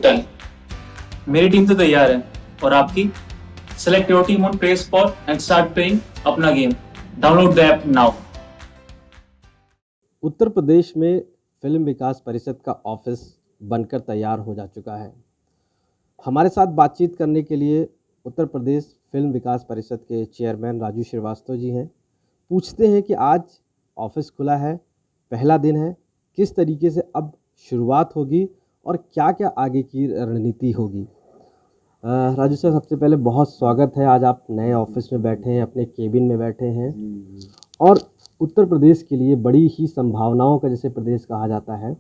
Done. मेरी team तो तैयार है और आपकी? Select your team on play spot and start playing अपना गेम। Download the app now. Uttar Pradesh में फिल्म विकास परिषद का ऑफिस बनकर तैयार हो जा चुका है। हमारे साथ बातचीत करने के लिए उत्तर प्रदेश फिल्म विकास परिषद के चेयरमैन राजू श्रीवास्तव जी हैं। पूछते हैं कि आज ऑफिस खुला है, पहला दिन है, किस तरीके से अब शुरुआत होगी और क्या क्या आगे की रणनीति होगी। राजू सर, सबसे पहले बहुत स्वागत है। आज आप नए ऑफिस में बैठे हैं, अपने केबिन में बैठे हैं और उत्तर प्रदेश के लिए बड़ी ही संभावनाओं का जैसे प्रदेश कहा जाता है,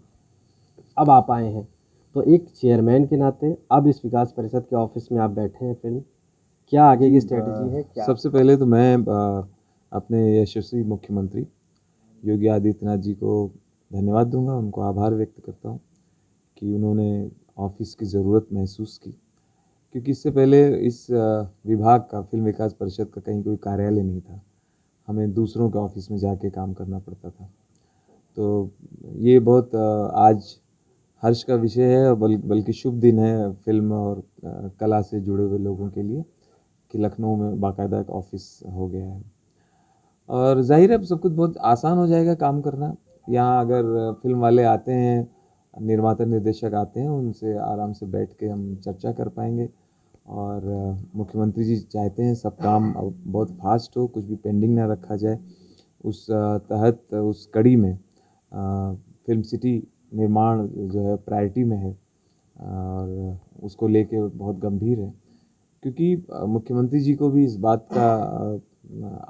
अब आप आए हैं। तो एक चेयरमैन के नाते अब इस विकास परिषद के ऑफिस में आप बैठे हैं, फिल्म क्या आगे की स्ट्रेटजी है क्या? सबसे पहले तो मैं अपने यशस्वी मुख्यमंत्री योगी आदित्यनाथ जी को धन्यवाद दूंगा, उनको आभार व्यक्त करता हूं कि उन्होंने ऑफिस की ज़रूरत महसूस की, क्योंकि इससे पहले इस विभाग का फिल्म विकास परिषद का कहीं कोई कार्यालय नहीं था। हमें दूसरों के ऑफिस में जाके काम करना पड़ता था। तो ये बहुत आज हर्ष का विषय है, बल्कि शुभ दिन है फिल्म और कला से जुड़े हुए लोगों के लिए कि लखनऊ में बाकायदा एक ऑफिस हो गया है। और जाहिर है सब कुछ बहुत आसान हो जाएगा काम करना। यहाँ अगर फिल्म वाले आते हैं, निर्माता निर्देशक आते हैं, उनसे आराम से बैठ के हम चर्चा कर पाएंगे। और मुख्यमंत्री जी चाहते हैं सब काम अब बहुत फास्ट हो, कुछ भी पेंडिंग ना रखा जाए। उस तहत उस कड़ी में फिल्म सिटी निर्माण जो है प्रायोरिटी में है और उसको लेके बहुत गंभीर है, क्योंकि मुख्यमंत्री जी को भी इस बात का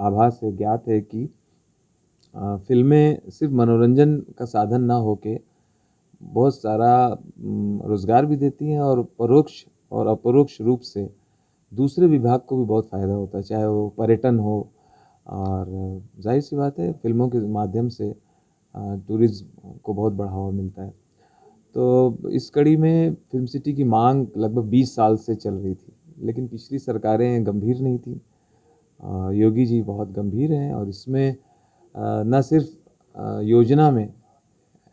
आभास है, ज्ञात है कि फिल्में सिर्फ मनोरंजन का साधन ना होके बहुत सारा रोज़गार भी देती हैं और परोक्ष और अपरोक्ष रूप से दूसरे विभाग को भी बहुत फ़ायदा होता है, चाहे वो पर्यटन हो। और जाहिर सी बात है फिल्मों के माध्यम से टूरिज़्म को बहुत बढ़ावा मिलता है। तो इस कड़ी में फिल्म सिटी की मांग लगभग 20 साल से चल रही थी, लेकिन पिछली सरकारें गंभीर नहीं थी। योगी जी बहुत गंभीर हैं और इसमें न सिर्फ योजना में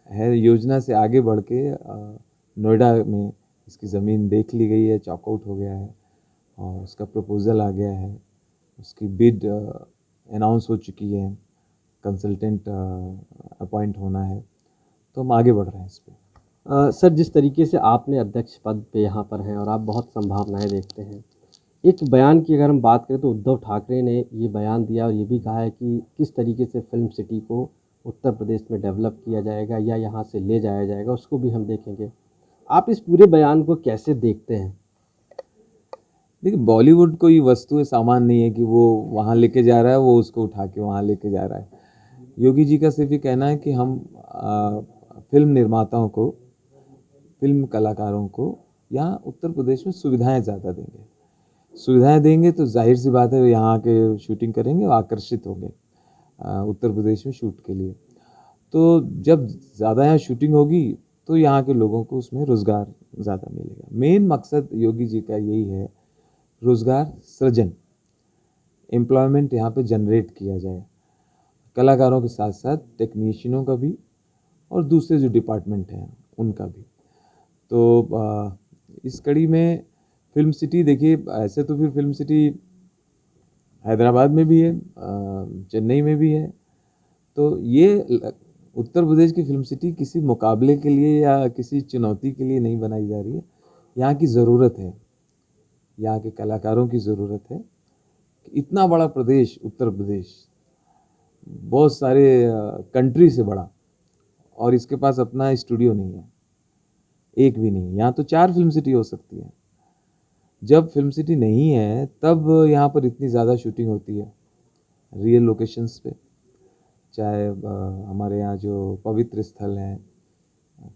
है, योजना से आगे बढ़ के नोएडा में इसकी ज़मीन देख ली गई है, चॉकआउट हो गया है और उसका प्रपोज़ल आ गया है, उसकी बिड अनाउंस हो चुकी है, कंसल्टेंट अपॉइंट होना है, तो हम आगे बढ़ रहे हैं इस पर। सर, जिस तरीके से आपने अध्यक्ष पद पे यहाँ पर हैं और आप बहुत संभावनाएं देखते हैं, एक बयान की अगर हम बात करें तो उद्धव ठाकरे ने ये बयान दिया और ये भी कहा है कि किस तरीके से फिल्म सिटी को उत्तर प्रदेश में डेवलप किया जाएगा या यहाँ से ले जाया जाएगा, उसको भी हम देखेंगे। आप इस पूरे बयान को कैसे देखते हैं? देखिए, बॉलीवुड कोई वस्तु है, सामान नहीं है कि वो वहाँ लेके जा रहा है, वो उसको उठा के वहाँ लेके जा रहा है। योगी जी का सिर्फ ये कहना है कि हम फिल्म निर्माताओं को, फिल्म कलाकारों को यहाँ उत्तर प्रदेश में सुविधाएं ज़्यादा देंगे। सुविधाएं देंगे तो जाहिर सी बात है यहाँ के शूटिंग करेंगे और आकर्षित होंगे उत्तर प्रदेश में शूट के लिए। तो जब ज़्यादा यहाँ शूटिंग होगी तो यहाँ के लोगों को उसमें रोज़गार ज़्यादा मिलेगा। मेन मकसद योगी जी का यही है, रोज़गार सृजन, एम्प्लॉयमेंट यहाँ पे जनरेट किया जाए, कलाकारों के साथ साथ टेक्नीशियनों का भी और दूसरे जो डिपार्टमेंट हैं उनका भी। तो इस कड़ी में फिल्म सिटी, देखिए ऐसे तो फिर फिल्म सिटी हैदराबाद में भी है, चेन्नई में भी है। तो ये उत्तर प्रदेश की फिल्म सिटी किसी मुकाबले के लिए या किसी चुनौती के लिए नहीं बनाई जा रही है। यहाँ की ज़रूरत है, यहाँ के कलाकारों की ज़रूरत है। इतना बड़ा प्रदेश उत्तर प्रदेश, बहुत सारे कंट्री से बड़ा, और इसके पास अपना स्टूडियो नहीं है, एक भी नहीं। यहाँ तो 4 फिल्म सिटी हो सकती है। जब फिल्म सिटी नहीं है तब यहाँ पर इतनी ज़्यादा शूटिंग होती है रियल लोकेशंस पे। चाहे हमारे यहाँ जो पवित्र स्थल हैं,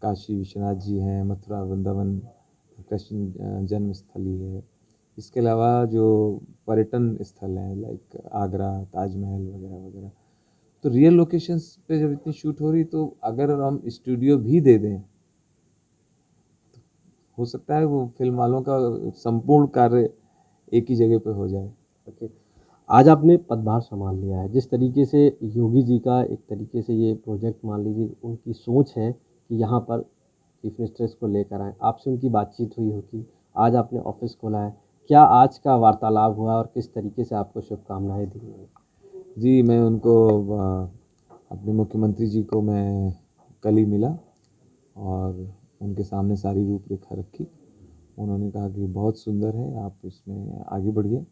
काशी विश्वनाथ जी हैं, मथुरा वृंदावन कृष्ण जन्मस्थली है, इसके अलावा जो पर्यटन स्थल हैं लाइक आगरा, ताजमहल वगैरह वगैरह, तो रियल लोकेशंस पे जब इतनी शूट हो रही तो अगर हम स्टूडियो भी दे दें तो हो सकता है वो फिल्म वालों का संपूर्ण कार्य एक ही जगह पे हो जाए। ओके, आज आपने पदभार संभाल लिया है, जिस तरीके से योगी जी का एक तरीके से ये प्रोजेक्ट, मान लीजिए उनकी सोच है कि यहाँ पर चीफ मिनिस्टर इसको लेकर आए, आपसे उनकी बातचीत हुई होगी, आज आपने ऑफिस खोला है, क्या आज का वार्तालाप हुआ और किस तरीके से आपको शुभकामनाएं दी गई? जी, मैं उनको अपने मुख्यमंत्री जी को मैं कल ही मिला और उनके सामने सारी रूपरेखा रखी। उन्होंने कहा कि बहुत सुंदर है, आप इसमें आगे बढ़िए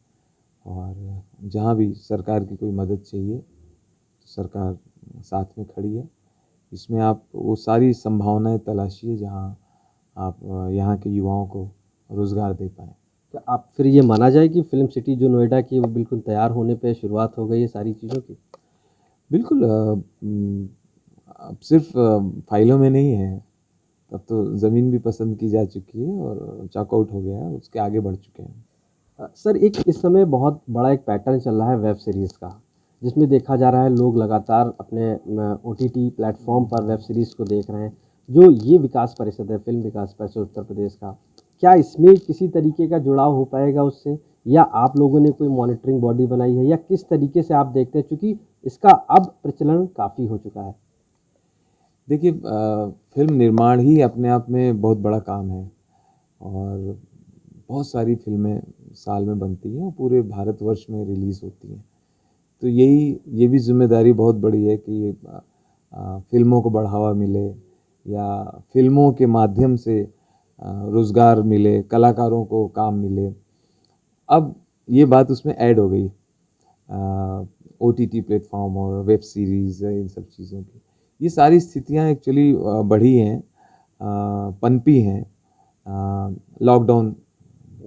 और जहाँ भी सरकार की कोई मदद चाहिए तो सरकार साथ में खड़ी है। इसमें आप वो सारी संभावनाएं तलाशिए जहाँ आप यहाँ के युवाओं को रोज़गार दे पाएँ। क्या आप फिर ये माना जाए कि फिल्म सिटी जो नोएडा की वो बिल्कुल तैयार होने पे शुरुआत हो गई है सारी चीज़ों की? बिल्कुल अब सिर्फ फाइलों में नहीं है, अब तो ज़मीन भी पसंद की जा चुकी है और चॉकआउट हो गया है, उसके आगे बढ़ चुके हैं। सर एक इस समय बहुत बड़ा एक पैटर्न चल रहा है वेब सीरीज़ का, जिसमें देखा जा रहा है लोग लगातार अपने OTT प्लेटफॉर्म पर वेब सीरीज़ को देख रहे हैं। जो ये विकास परिषद है, फिल्म विकास परिषद उत्तर प्रदेश का, क्या इसमें किसी तरीके का जुड़ाव हो पाएगा उससे, या आप लोगों ने कोई मॉनिटरिंग बॉडी बनाई है, या किस तरीके से आप देखते हैं, चूँकि इसका अब प्रचलन काफ़ी हो चुका है? देखिए फिल्म निर्माण ही अपने आप में बहुत बड़ा काम है और बहुत सारी फिल्में साल में बनती हैं और पूरे भारतवर्ष में रिलीज़ होती हैं। तो ये भी जिम्मेदारी बहुत बड़ी है कि फिल्मों को बढ़ावा मिले या फिल्मों के माध्यम से रोज़गार मिले, कलाकारों को काम मिले। अब ये बात उसमें ऐड हो गई OTT प्लेटफॉर्म और वेब सीरीज़ इन सब चीज़ों की। ये सारी स्थितियाँ एक्चुअली बढ़ी हैं, पनपी हैं लॉकडाउन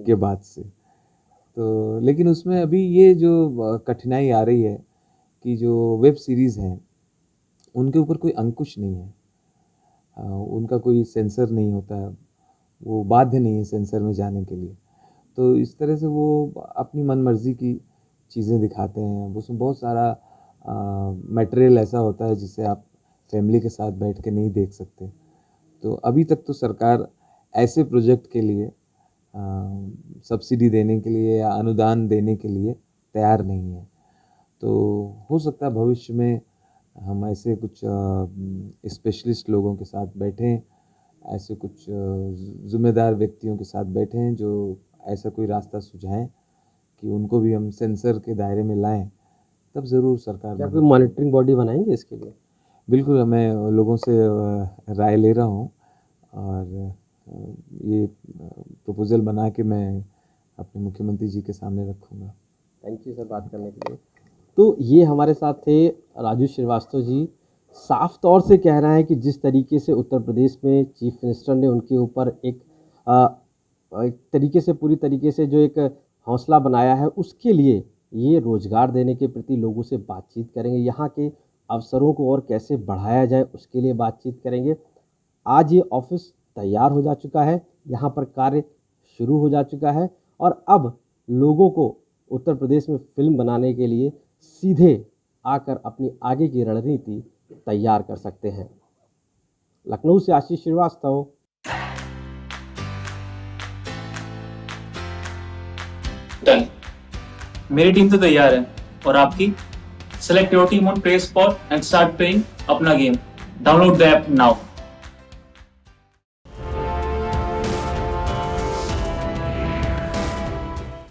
के बाद से। तो लेकिन उसमें अभी ये जो कठिनाई आ रही है कि जो वेब सीरीज़ हैं उनके ऊपर कोई अंकुश नहीं है, उनका कोई सेंसर नहीं होता है, वो बाध्य नहीं है सेंसर में जाने के लिए। तो इस तरह से वो अपनी मनमर्जी की चीज़ें दिखाते हैं। उसमें बहुत सारा मटेरियल ऐसा होता है जिसे आप फैमिली के साथ बैठ के नहीं देख सकते। तो अभी तक तो सरकार ऐसे प्रोजेक्ट के लिए सब्सिडी देने के लिए या अनुदान देने के लिए तैयार नहीं है। तो हो सकता है भविष्य में हम ऐसे कुछ स्पेशलिस्ट लोगों के साथ बैठें, ऐसे कुछ ज़िम्मेदार व्यक्तियों के साथ बैठें जो ऐसा कोई रास्ता सुझाएं कि उनको भी हम सेंसर के दायरे में लाएं, तब ज़रूर सरकार क्या कोई मॉनिटरिंग बॉडी बनाएंगे इसके लिए? बिल्कुल, मैं लोगों से राय ले रहा हूँ और ये प्रपोज़ल बना के मैं अपने मुख्यमंत्री जी के सामने रखूँगा। थैंक यू सर बात करने के लिए। तो ये हमारे साथ थे राजू श्रीवास्तव जी। साफ तौर से कह रहे हैं कि जिस तरीके से उत्तर प्रदेश में चीफ मिनिस्टर ने उनके ऊपर एक तरीके से पूरी तरीके से जो एक हौसला बनाया है, उसके लिए ये रोज़गार देने के प्रति लोगों से बातचीत करेंगे, यहाँ के अवसरों को और कैसे बढ़ाया जाए उसके लिए बातचीत करेंगे। आज ये ऑफिस तैयार हो जा चुका है, यहाँ पर कार्य शुरू हो जा चुका है और अब लोगों को उत्तर प्रदेश में फिल्म बनाने के लिए सीधे आकर अपनी आगे की रणनीति तैयार कर सकते हैं। लखनऊ से आशीष श्रीवास्तव। डन। मेरी टीम तो तैयार है और आपकी? Select your team on play spot and start playing अपना गेम। Download the app now.